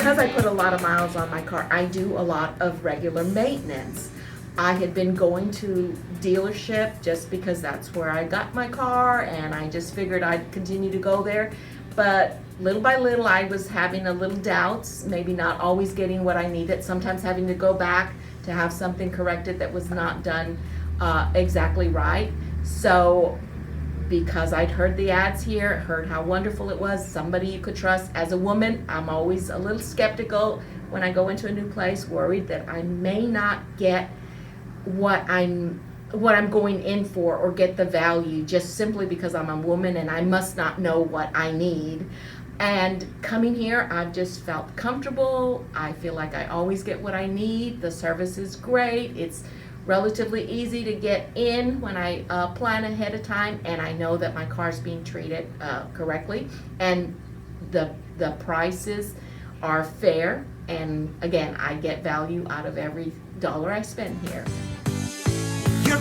because I put a lot of miles on my car, I do a lot of regular maintenance. I had been going to dealership just because that's where I got my car, and I just figured I'd continue to go there. But little by little, I was having a little doubts, maybe not always getting what I needed, sometimes having to go back to have something corrected that was not done exactly right. So because I'd heard the ads here, heard how wonderful it was, somebody you could trust. As a woman, I'm always a little skeptical when I go into a new place, worried that I may not get what I'm going in for, or get the value, just simply because I'm a woman and I must not know what I need. And coming here, I've just felt comfortable. I feel like I always get what I need. The service is great. It's relatively easy to get in when I plan ahead of time, and I know that my car's being treated correctly, and the prices are fair. And again, I get value out of every dollar I spend here. You're